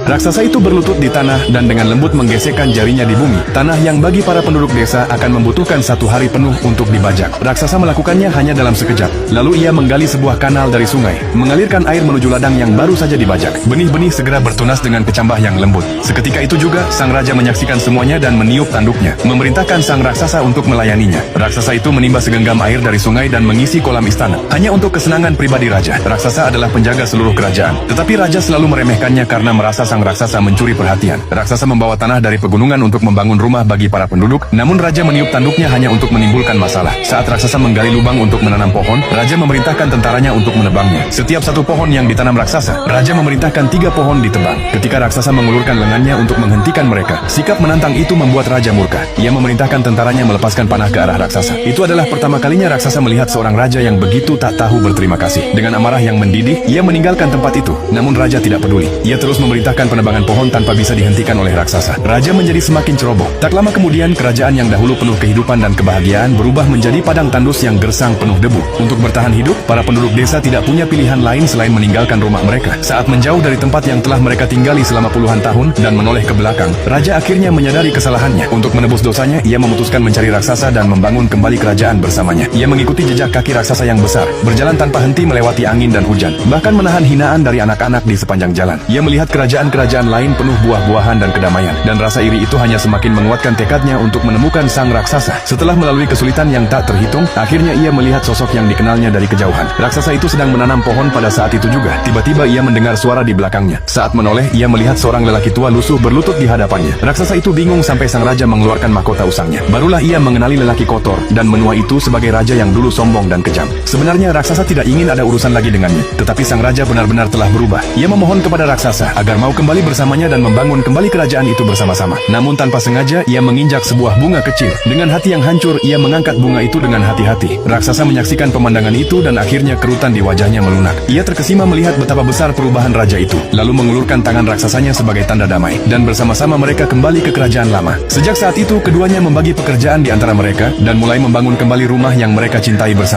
Raksasa itu berlutut di tanah dan dengan lembut menggesekkan jarinya di bumi. Tanah yang bagi para penduduk desa akan membutuhkan 1 hari penuh untuk dibajak. Raksasa melakukannya hanya dalam sekejap. Lalu ia menggali sebuah kanal dari sungai, mengalirkan air menuju ladang yang baru saja dibajak. Benih-benih segera bertunas dengan kecambah yang lembut. Seketika itu juga, sang raja menyaksikan semuanya dan meniup tanduknya, memerintahkan sang raksasa untuk melayaninya. Raksasa itu menimba segenggam air dari sungai dan mengisi kolam istana. Hanya untuk kesenangan pribadi raja. Raksasa adalah penjaga seluruh kerajaan. Tetapi raja selalu meremehkannya karena merasa sang raksasa mencuri perhatian. Raksasa membawa tanah dari pegunungan untuk membangun rumah bagi para penduduk, namun raja meniup tanduknya hanya untuk menimbulkan masalah. Saat raksasa menggali lubang untuk menanam pohon, raja memerintahkan tentaranya untuk menebangnya. Setiap 1 pohon yang ditanam raksasa, raja memerintahkan 3 pohon ditebang. Ketika raksasa mengulurkan lengannya untuk menghentikan mereka, sikap menantang itu membuat raja murka. Ia memerintahkan tentaranya melepaskan panah ke arah raksasa. Itu adalah pertama kalinya raksasa melihat seorang raja yang begitu tak tahu berterima kasih. Dengan amarah yang mendidih, ia meninggalkan tempat itu. Namun raja tidak peduli. Ia terus memerintahkan penebangan pohon tanpa bisa dihentikan oleh raksasa. Raja menjadi semakin ceroboh. Tak lama kemudian, kerajaan yang dahulu penuh kehidupan dan kebahagiaan berubah menjadi padang tandus yang gersang penuh debu. Untuk bertahan hidup, para penduduk desa tidak punya pilihan lain selain meninggalkan rumah mereka. Saat menjauh dari tempat yang telah mereka tinggali selama puluhan tahun dan menoleh ke belakang, raja akhirnya menyadari kesalahannya. Untuk menebus dosanya, ia memutuskan mencari raksasa dan membangun kembali kerajaan bersamanya. Ia mengikuti jejak kaki raksasa yang besar, berjalan tanpa henti melewati angin dan hujan, bahkan menahan hinaan dari anak-anak di sepanjang jalan. Ia melihat kerajaan-kerajaan lain penuh buah-buahan dan kedamaian, dan rasa iri itu hanya semakin menguatkan tekadnya untuk menemukan sang raksasa. Setelah melalui kesulitan yang tak terhitung, akhirnya ia melihat sosok yang dikenalnya dari kejauhan. Raksasa itu sedang menanam pohon pada saat itu juga. Tiba-tiba ia mendengar suara di belakangnya. Saat menoleh, ia melihat seorang lelaki tua lusuh berlutut di hadapannya. Raksasa itu bingung sampai sang raja mengeluarkan mahkota usangnya. Barulah ia mengenali lelaki kotor dan menua itu sebagai raja yang dulu sombong dan kejam. Sebenarnya raksasa tidak ingin ada urusan lagi dengannya, tetapi sang raja benar-benar telah berubah. Ia memohon kepada raksasa agar mau kembali bersamanya dan membangun kembali kerajaan itu bersama-sama. Namun tanpa sengaja, ia menginjak sebuah bunga kecil. Dengan hati yang hancur, ia mengangkat bunga itu dengan hati-hati. Raksasa menyaksikan pemandangan itu dan akhirnya kerutan di wajahnya melunak. Ia terkesima melihat betapa besar perubahan raja itu, lalu mengulurkan tangan raksasanya sebagai tanda damai, dan bersama-sama mereka kembali ke kerajaan lama. Sejak saat itu, keduanya membagi pekerjaan di antara mereka dan mulai membangun kembali rumah yang mereka cintai bersama.